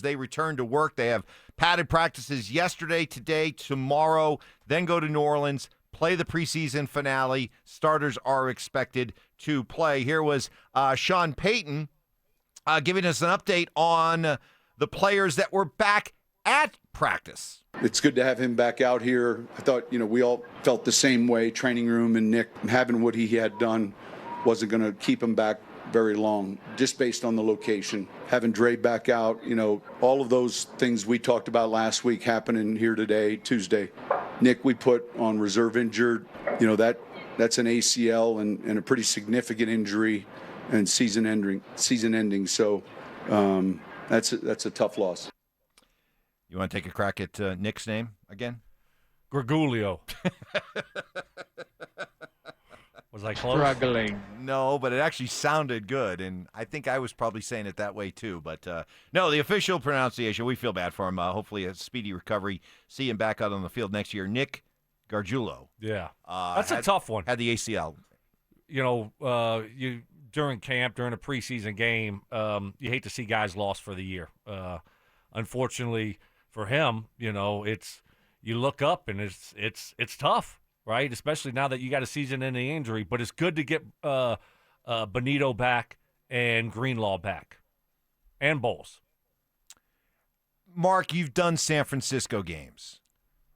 They return to work. They have padded practices yesterday, today, tomorrow, then go to New Orleans, play the preseason finale. Starters are expected to play. Here was Sean Payton giving us an update on the players that were back at practice. It's good to have him back out here. I thought, we all felt the same way. Training room and Nik having what he had done wasn't going to keep him back very long, just based on the location. Having Dre back out, all of those things we talked about last week happening here today, Tuesday. Nik, we put on reserve injured. That's an ACL and a pretty significant injury and season ending. So that's a tough loss. You want to take a crack at Nik's name again? Greguglio. Was I close? Struggling. No, but it actually sounded good, and I think I was probably saying it that way too. But no, the official pronunciation, we feel bad for him. Hopefully a speedy recovery. See him back out on the field next year. Nik Gargiulo. Yeah, that's a tough one. Had the ACL. You during camp, during a preseason game, you hate to see guys lost for the year. Unfortunately for him, it's you look up and it's tough. Right, especially now that you got a season-ending injury. But it's good to get Bonito back and Greenlaw back, and Bowles. Mark, you've done San Francisco games.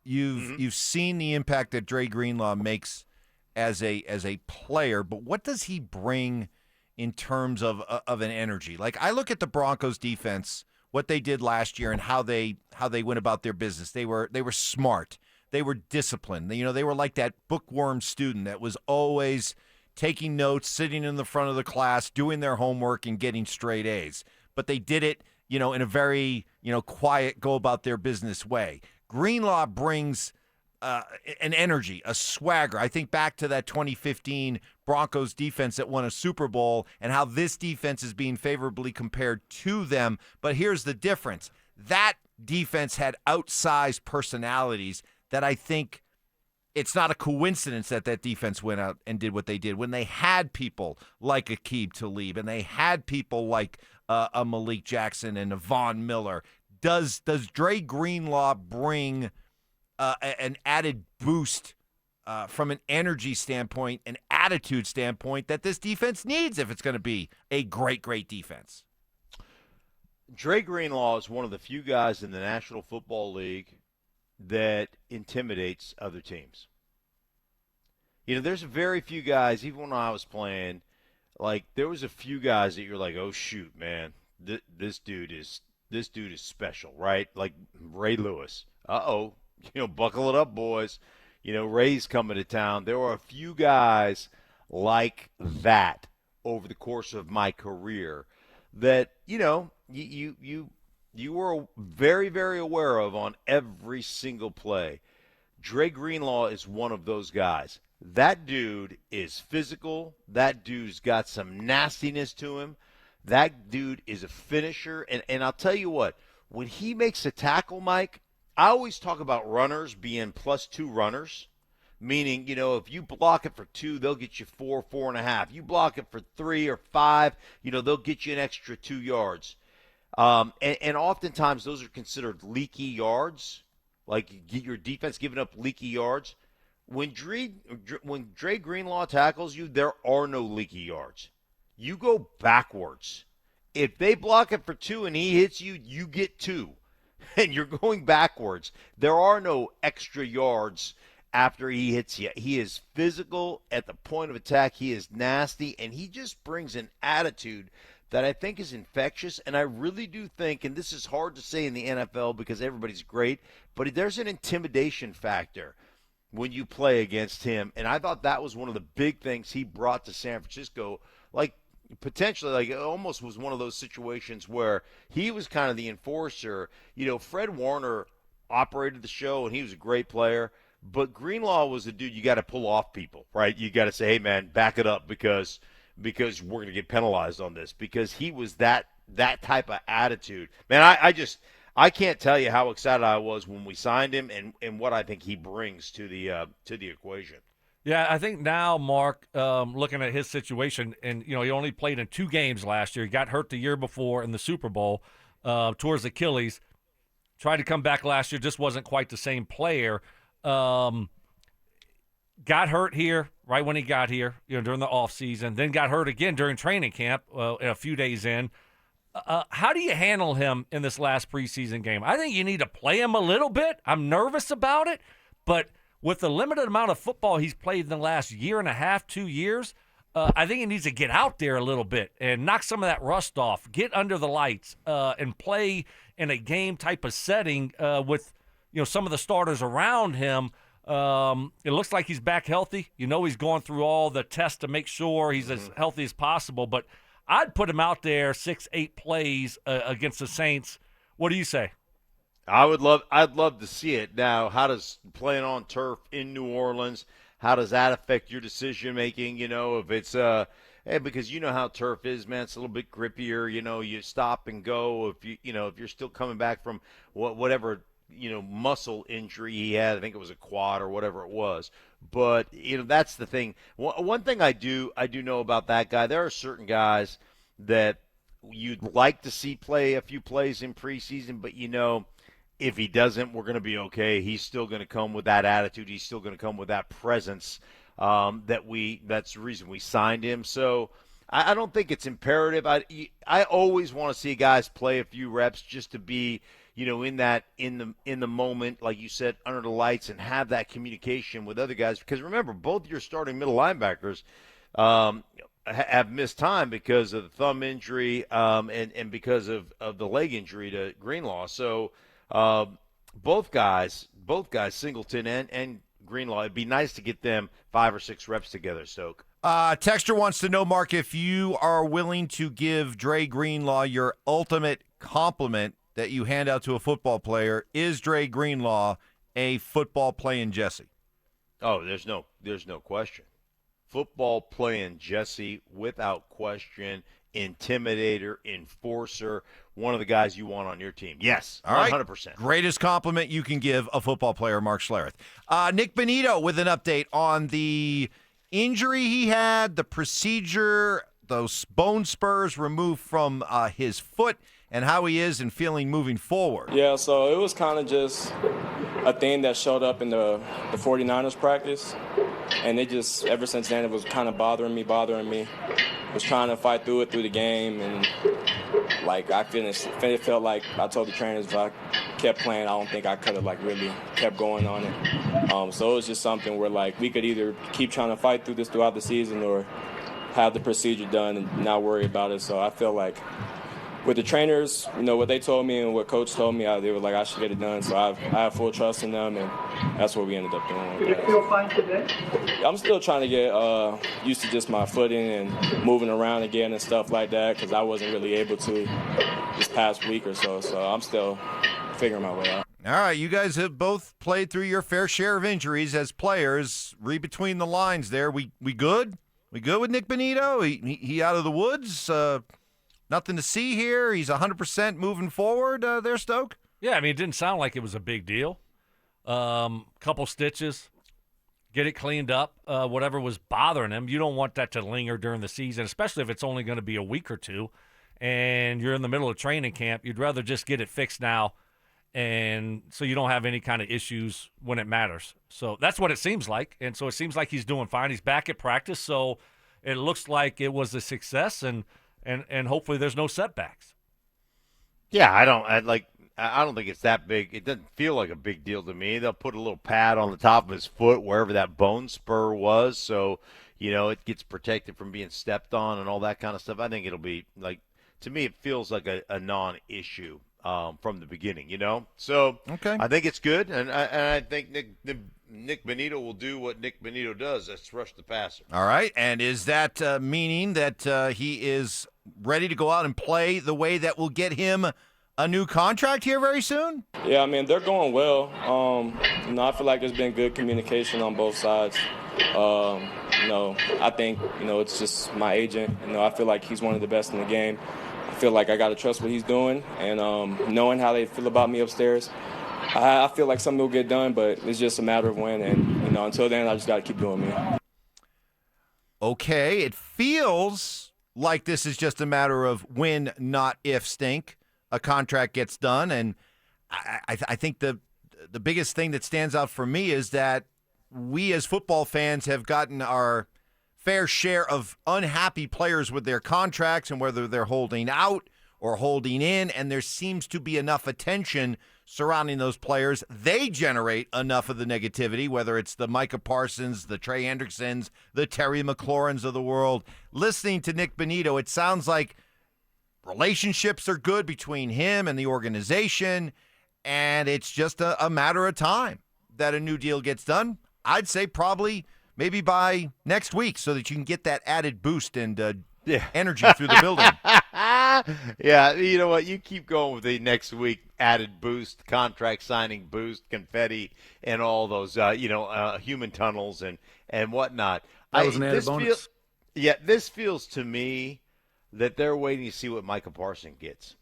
You've seen the impact that Dre Greenlaw makes as a player. But what does he bring in terms of an energy? Like, I look at the Broncos defense, what they did last year, and how they went about their business. They were smart. They were disciplined. They were like that bookworm student that was always taking notes, sitting in the front of the class, doing their homework, and getting straight A's. But they did it, in a very, quiet, go about their business way. Greenlaw brings an energy, a swagger. I think back to that 2015 Broncos defense that won a Super Bowl and how this defense is being favorably compared to them. But here's the difference. That defense had outsized personalities that I think it's not a coincidence that defense went out and did what they did when they had people like Aqib Talib and they had people like a Malik Jackson and a Von Miller. Does Dre Greenlaw bring an added boost from an energy standpoint, an attitude standpoint that this defense needs if it's going to be a great, great defense? Dre Greenlaw is one of the few guys in the National Football League that intimidates other teams. There's very few guys, even when I was playing, like there was a few guys that you're like, oh shoot, man, this dude is special, right? Like Ray Lewis. Buckle it up, boys. Ray's coming to town. There were a few guys like that over the course of my career that, you were very, very aware of on every single play. Dre Greenlaw is one of those guys. That dude is physical. That dude's got some nastiness to him. That dude is a finisher. And I'll tell you what, when he makes a tackle, Mike, I always talk about runners being +2 runners, meaning, if you block it for 2, they'll get you 4, 4.5. You block it for 3 or 5, they'll get you an extra 2 yards. And oftentimes those are considered leaky yards, like your defense giving up leaky yards. When Dre Greenlaw tackles you, there are no leaky yards. You go backwards. If they block it for 2 and he hits you, you get 2, and you're going backwards. There are no extra yards after he hits you. He is physical at the point of attack. He is nasty, and he just brings an attitude that I think is infectious, and I really do think, and this is hard to say in the NFL because everybody's great, but there's an intimidation factor when you play against him, and I thought that was one of the big things he brought to San Francisco, like potentially, like it almost was one of those situations where he was kind of the enforcer. Fred Warner operated the show, and he was a great player, but Greenlaw was the dude you got to pull off people, right? You got to say, hey, man, back it up because we're going to get penalized on this, because he was that type of attitude. Man, I can't tell you how excited I was when we signed him and what I think he brings to the equation. Yeah, I think now, Mark, looking at his situation, and he only played in 2 games last year. He got hurt the year before in the Super Bowl. towards Achilles. Tried to come back last year, just wasn't quite the same player. Got hurt here right when he got here, during the offseason. Then got hurt again during training camp a few days in. How do you handle him in this last preseason game? I think you need to play him a little bit. I'm nervous about it, but with the limited amount of football he's played in the last year and a half, 2 years, I think he needs to get out there a little bit and knock some of that rust off, get under the lights, and play in a game type of setting with some of the starters around him. It looks like he's back healthy. He's going through all the tests to make sure he's as healthy as possible, but I'd put him out there 6-8 plays against the Saints. What do you say? I'd love to see it. Now, how does playing on turf in New Orleans, how does that affect your decision making? If it's because how turf is, man, it's a little bit grippier. You stop and go. If you're still coming back from whatever muscle injury he had, I think it was a quad or whatever it was. But that's the thing. One thing I do know about that guy, there are certain guys that you'd like to see play a few plays in preseason, but if he doesn't, we're going to be okay. He's still going to come with that attitude. He's still going to come with that presence. That's the reason we signed him. So I don't think it's imperative. I always want to see guys play a few reps just to be in the moment, like you said, under the lights, and have that communication with other guys. Because remember, both your starting middle linebackers have missed time because of the thumb injury and because of the leg injury to Greenlaw. So both guys, Singleton and Greenlaw, it'd be nice to get them 5 or 6 reps together, Stoke. Texter wants to know, Mark, if you are willing to give Dre Greenlaw your ultimate compliment that you hand out to a football player. Is Dre Greenlaw a football playing Jesse? Oh, there's no question. Football playing Jesse, without question. Intimidator, enforcer, one of the guys you want on your team. Yes, 100%. Right. Greatest compliment you can give a football player, Mark Schlereth. Nik Bonitto with an update on the injury he had, the procedure, those bone spurs removed from his foot, and how he is and feeling moving forward. Yeah, so it was kind of just a thing that showed up in the 49ers practice, and it just, ever since then, it was kind of bothering me. Was trying to fight through it through the game, and it felt like I told the trainers if I kept playing, I don't think I could have really kept going on it. So it was just something where we could either keep trying to fight through this throughout the season or have the procedure done and not worry about it. So I feel like with the trainers, what they told me and what coach told me, they were like I should get it done. So I have full trust in them, and that's what we ended up doing. Do you feel fine today? I'm still trying to get used to just my footing and moving around again and stuff like that, because I wasn't really able to this past week or so. So I'm still figuring my way out. All right, you guys have both played through your fair share of injuries as players. Read between the lines there. We good? We good with Nik Bonitto? He out of the woods? Nothing to see here. He's 100% moving forward there, Stoke? Yeah, it didn't sound like it was a big deal. Couple stitches, get it cleaned up. Whatever was bothering him, you don't want that to linger during the season, especially if it's only going to be a week or two and you're in the middle of training camp. You'd rather just get it fixed now, and so you don't have any kind of issues when it matters. So that's what it seems like, and so it seems like he's doing fine. He's back at practice, so it looks like it was a success, and hopefully there's no setbacks. Yeah, I don't think it's that big. It doesn't feel like a big deal to me. They'll put a little pad on the top of his foot wherever that bone spur was, so it gets protected from being stepped on and all that kind of stuff. I think it'll be to me, it feels like a non-issue from the beginning. So okay. I think it's good, and I think Nik Bonitto will do what Nik Bonitto does. That's rush the passer. All right, and is that meaning that he is ready to go out and play the way that will get him a new contract here very soon? Yeah, they're going well. I feel like there's been good communication on both sides. I think, it's just my agent. I feel like he's one of the best in the game. I feel like I got to trust what he's doing, and knowing how they feel about me upstairs, I feel like something will get done, but it's just a matter of when. And, until then, I just got to keep doing me. Okay, it feels like this is just a matter of when, not if, Stink. a contract gets done. And I think the biggest thing that stands out for me is that we as football fans have gotten our fair share of unhappy players with their contracts and whether they're holding out or holding in, and there seems to be enough attention surrounding those players. They generate enough of the negativity, whether it's the Micah Parsons, the Trey Hendricksons, the Terry McLaurins of the world. Listening to Nik Bonitto, it sounds like relationships are good between him and the organization, and it's just a matter of time that a new deal gets done. I'd say probably maybe by next week so that you can get that added boost and energy through the building. Yeah, you know what? You keep going with the next week added boost, contract signing boost, confetti, and all those, human tunnels and whatnot. That was an added bonus. This feels to me that they're waiting to see what Micah Parsons gets.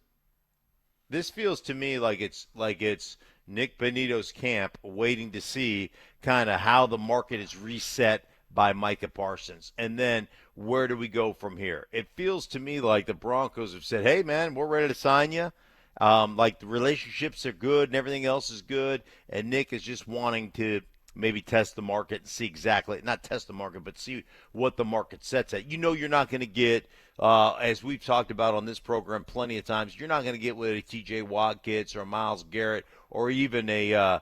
This feels to me like it's Nik Bonitto's camp waiting to see kind of how the market is reset by Micah Parsons. And then where do we go from here? It feels to me like the Broncos have said, hey, man, we're ready to sign you. Like the relationships are good and everything else is good. And Nick is just wanting to maybe test the market and see exactly, not test the market, but see what the market sets at. You know you're not going to get, as we've talked about on this program plenty of times, you're not going to get what a TJ Watt gets or a Myles Garrett or even a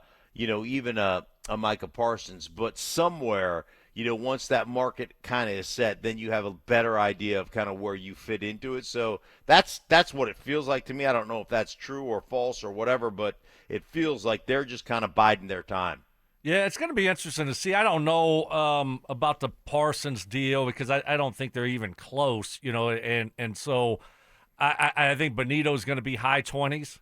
Micah Parsons. But somewhere, once that market kind of is set, then you have a better idea of kind of where you fit into it. So that's what it feels like to me. I don't know if that's true or false or whatever, but it feels like they're just kind of biding their time. Yeah, it's going to be interesting to see. I don't know about the Parsons deal because I don't think they're even close, and so I think Bonito's going to be high 20s,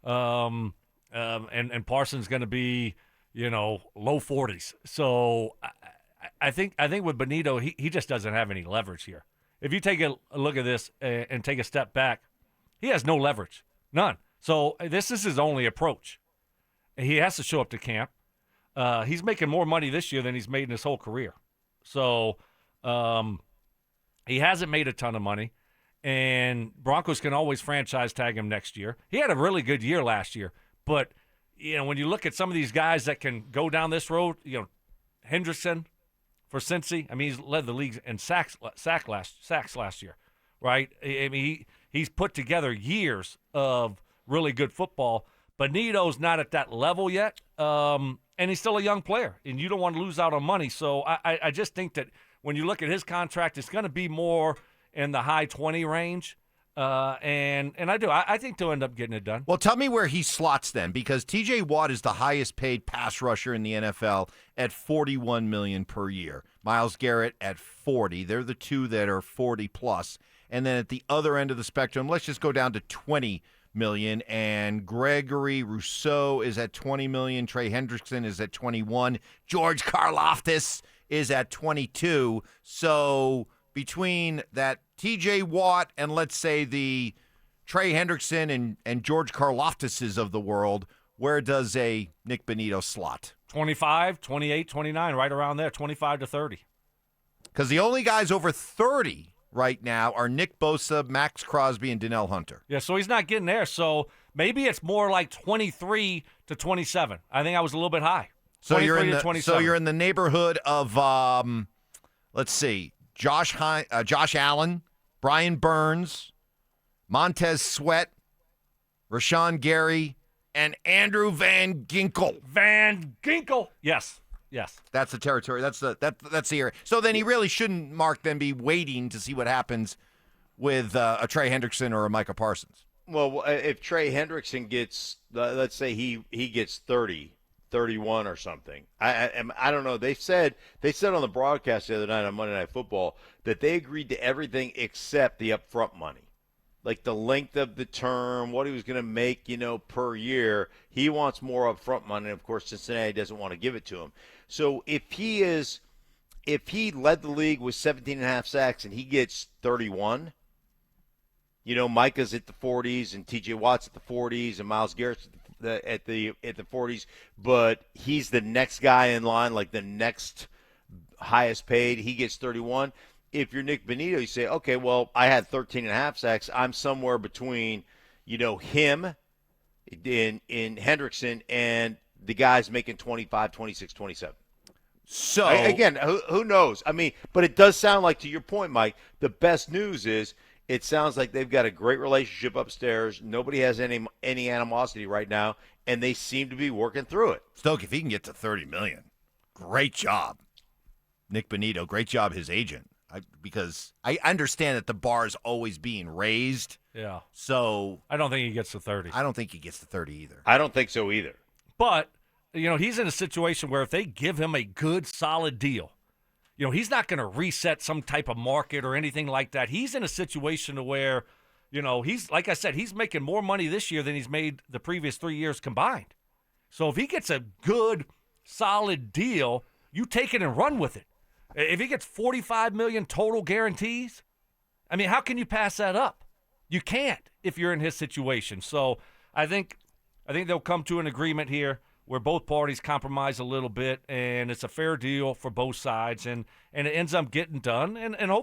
and Parsons going to be, low 40s. So I think with Bonito, he just doesn't have any leverage here. If you take a look at this and take a step back, he has no leverage, none. So this is his only approach. He has to show up to camp. He's making more money this year than he's made in his whole career. So he hasn't made a ton of money, and Broncos can always franchise tag him next year. He had a really good year last year, but when you look at some of these guys that can go down this road, Hendrickson for Cincy, I mean, he's led the league in sacks last year, right? I mean, he's put together years of really good football. Bonito's not at that level yet. And he's still a young player, and you don't want to lose out on money. So I just think that when you look at his contract, it's going to be more in the high 20 range. And I think they'll end up getting it done. Well, tell me where he slots then, because T.J. Watt is the highest paid pass rusher in the NFL at $41 million per year. Myles Garrett at $40. They're the two that are 40 plus. And then at the other end of the spectrum, let's just go down to $20 million, and Gregory Rousseau is at $20 million. Trey Hendrickson is at $21 million. George Karlaftis is at $22 million. So between that T.J. Watt and let's say the Trey Hendrickson and George Karlaftises of the world, where does a Nik Bonitto slot? 25, 28, 29, right around there, 25 to 30. Because the only guys over 30 right now are Nick Bosa, Max Crosby, and Donnell Hunter. Yeah, so he's not getting there. So maybe it's more like 23 to 27. I think I was a little bit high. So you're in the neighborhood of let's see, Josh Allen, Brian Burns, Montez Sweat, Rashawn Gary, and Andrew Van Ginkel. Van Ginkel. Yes. That's the territory. That's the area. So then he really shouldn't, Mark, then be waiting to see what happens with a Trey Hendrickson or a Micah Parsons. Well, if Trey Hendrickson gets, let's say he gets 30, 31 or something. I don't know. They said on the broadcast the other night on Monday Night Football that they agreed to everything except the upfront money. Like the length of the term, what he was going to make, per year. He wants more upfront money, and of course Cincinnati doesn't want to give it to him. So if he led the league with 17.5 sacks and he gets 31, Micah's at the 40s and TJ Watt's at the 40s and Myles Garrett's at the 40s, but he's the next guy in line, like the next highest paid. He gets 31. If you're Nik Bonitto, you say, okay, well, I had 13.5 sacks. I'm somewhere between, him in Hendrickson and the guys making 25, 26, 27. So Again, who knows? I mean, but it does sound like, to your point, Mike, the best news is it sounds like they've got a great relationship upstairs. Nobody has any animosity right now, and they seem to be working through it. Stoke, if he can get to $30 million, great job. Nik Bonitto, great job, his agent. Because I understand that the bar is always being raised. Yeah. So I don't think he gets to 30. I don't think he gets to 30 either. I don't think so either. But, he's in a situation where if they give him a good, solid deal, he's not going to reset some type of market or anything like that. He's in a situation where, he's, like I said, he's making more money this year than he's made the previous 3 years combined. So if he gets a good, solid deal, you take it and run with it. If he gets $45 million total guarantees, I mean, how can you pass that up? You can't if you're in his situation. So I think they'll come to an agreement here where both parties compromise a little bit, and it's a fair deal for both sides, and it ends up getting done, and hopefully